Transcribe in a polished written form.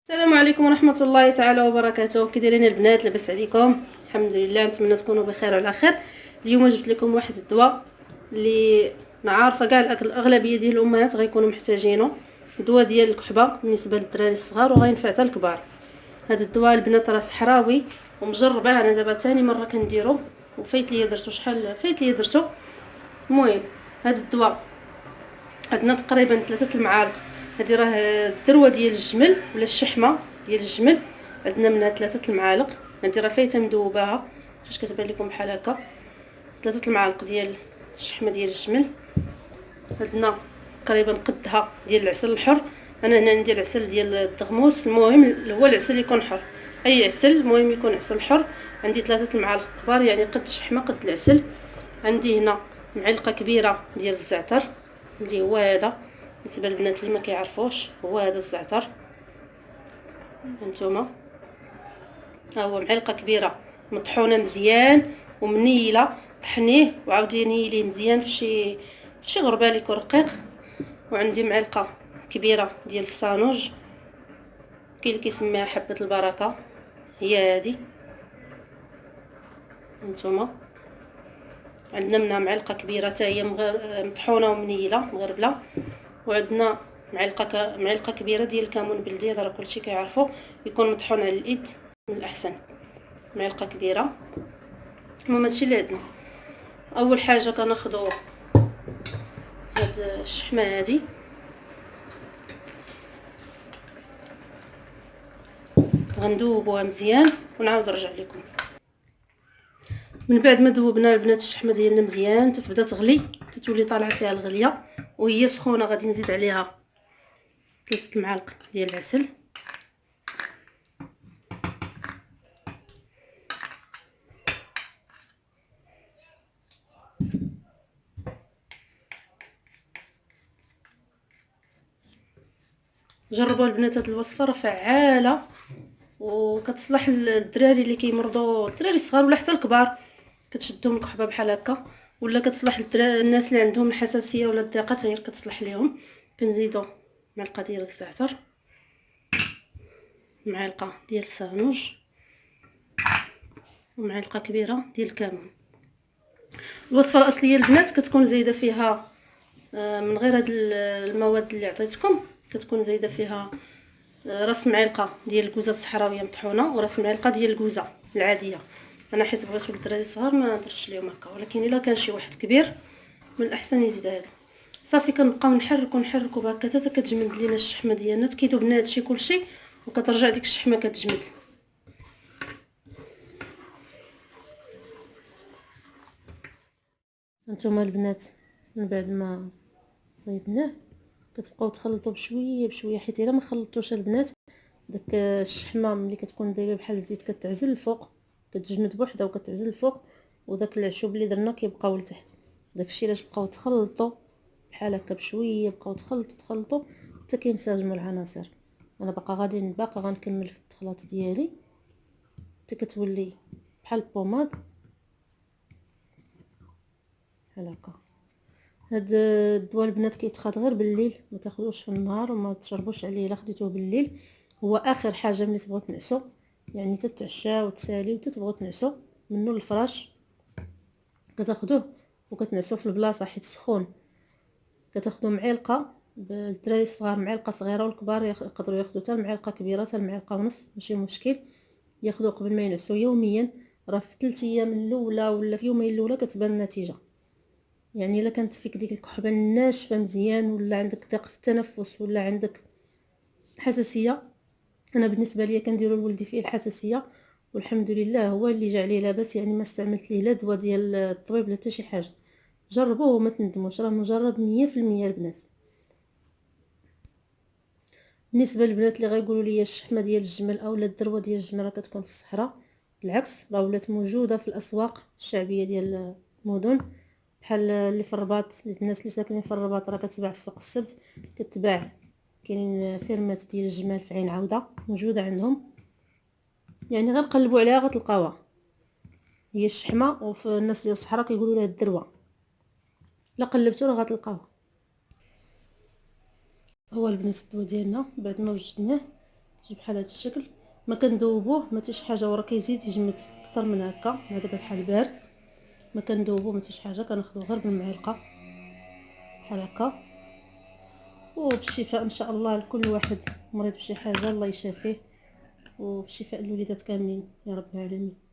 السلام عليكم ورحمه الله تعالى وبركاته. كي دايرين البنات؟ لاباس عليكم؟ الحمد لله، نتمنى تكونوا بخير وعلى خير. اليوم جبت لكم واحد الدواء اللي عارفه كاع الاغلبيه ديال الامهات غيكونوا محتاجينه. دواء ديال الكحبه بالنسبه للدراري الصغار وغينفع حتى الكبار. هذا الدواء البنات راه صحراوي ومجربه، انا دابا ثاني مره كنديرو وفايت ليا درتو. شحال فايت ليا درتو؟ المهم هذا الدواء عندنا تقريبا 3 المعالق. هذه راه الذروه ديال الجمل ولا الشحمه ديال الجمل، عندنا منها 3 المعالق. هذه راه فايته مذوباها، فاش كتبان لكم بحال هكا 3 المعالق ديال الشحمه ديال الجمل. عندنا تقريبا قدها ديال العسل الحر. انا هنا ندير عسل ديال الدغموس، المهم هو العسل يكون حر، اي عسل المهم يكون عسل حر. عندي 3 المعالق كبار يعني قد الشحمه قد العسل. عندي هنا معلقه كبيره ديال الزعتر اللي هو هذا، بالنسبه للبنات اللي ما كيعرفوش هو هذا الزعتر. هانتوما ها هو معلقه كبيره مطحونه مزيان ومنيله، طحنيه وعاودي نيليه مزيان في شي غربال يكون رقيق. وعندي معلقه كبيره ديال الصانوج، كاين اللي كيسميها حبه البركه، هي هذه. هانتوما عندنا منها معلقه كبيره حتى هي مطحونه ومنيله مغربله. وعندنا معلقه كبيره ديال الكمون بلدي، هذا راه كلشي كيعرفو، يكون مطحون على الايد من الاحسن. معلقه كبيره. المهم هادشي اللي عندنا. اول حاجه كناخذوا هاد الشحمه هادي، غندوبوها مزيان ونعاود نرجع لكم. من بعد ما ذوبنا البنات الشحمه ديالنا مزيان تتبدا تغلي، تتولي طالعه فيها الغليه وهي سخونه، غادي نزيد عليها 3 المعالق ديال العسل. جربوا البنات هاد الوصفه راه فعاله وكتصلح للدراري اللي كيمرضوا، الدراري الصغار ولا حتى الكبار، كتشدهم الكحبه بحال هكا. ولا كتصلح الناس اللي عندهم الحساسيه ولا الضيقه حتى هي كتصلح ليهم. كنزيدوا معلقه ديال الزعتر، معلقه ديال الصانوج، ومعلقه كبيره ديال الكمون. الوصفه الاصليه البنات كتكون زايده فيها من غير هاد المواد اللي عطيتكم، كتكون زايده فيها راس معلقه ديال الكوزه الصحراويه مطحونه وراس معلقه ديال الكوزه العاديه. انا حيت بغيتو الدراري الصغار ما درتش ليهم هكا، ولكن الا كان شي واحد كبير من الاحسن يزيد هذا. صافي كنبقاو نحركو بهكا حتى كتجمد لينا الشحمه ديالنا، كيذوب لنا هادشي كلشي وكترجع ديك الشحمه كتجمد. هانتوما البنات من بعد ما صايبناه كتبقاو تخلطوا بشويه بشويه، حيت الا ما خلطتوش البنات داك الشحمه ملي كتكون دايره بحال الزيت كتعزل الفوق، كتجمد بوحدها وكتعزل الفوق، وداك العشوب اللي درنا كيبقاو لتحت. داكشي علاش بقاو تخلطوا بحال هكا بشويه، بقاو تخلطوا حتى كينسجموا العناصر. انا باقا غنكمل في الخلاط ديالي حتى كتولي بحال البوماد بحال هكا. هاد الدواء البنات كيتخاض غير بالليل، ما تاخذوش في النهار وما تشربوش عليه الا خديتوه بالليل. هو اخر حاجه ملي تبغوا تنعسوا، يعني تتعشاو وتساليو تتبغوا تنعسوا منه الفراش كتاخذوه وكتنعسوا في البلاصه حيت سخون. كتاخذوا معلقه بالدراري الصغار، معلقه صغيره، والكبار يقدروا ياخذوا حتى معلقه كبيره حتى معلقه ونص، ماشي مشكل. ياخذوا قبل ما ينعسوا يوميا، راه في 3 ايام الاولى ولا في يومين الاولى كتبان النتيجه. يعني الا كانت فيك ديك الكحبه ناشفه مزيان، ولا عندك ضيق في التنفس، ولا عندك حساسيه. انا بالنسبه ليا كنديروا لولدي فيه الحساسيه والحمد لله هو اللي جا عليه لاباس، يعني ما استعملت ليه لا دواء ديال الطبيب لا حتى شي حاجه. جربوه وما تندموش، راه مجرب 100% البنات. بالنسبه للبنات اللي غيقولوا لي الشحمه ديال الجمل اولا الذروه ديال الجمل راه كتكون في الصحراء، بالعكس راه ولات موجوده في الاسواق الشعبيه ديال المدن، بحال اللي في الرباط، الناس اللي ساكنين في الرباط راه كتباع في سوق السبت، كتباع. كاينين فيرمات ديال الجمال في عين عوده موجوده عندهم، يعني غير قلبوا عليها غتلقاوها. هي الشحمه، وفي الناس ديال الصحراء كيقولوا لها الذروه، لا قلبتو راه غتلقاوها. هو البنات الدواء ديالنا بعد ما وجدناه يجي بحال هذا الشكل. ما كندوبوه ما حتى شي حاجه، وراه كيزيد يجمد اكثر من هكا. هذا بحال بارد، ما كندوبوه ما حتى شي حاجه، كناخذوه غير بالمعلقه بحال هكا. وبالشفاء ان شاء الله لكل واحد مريض بشي حاجه، الله يشافيه، وبالشفاء للوليدات كاملين يا رب العالمين.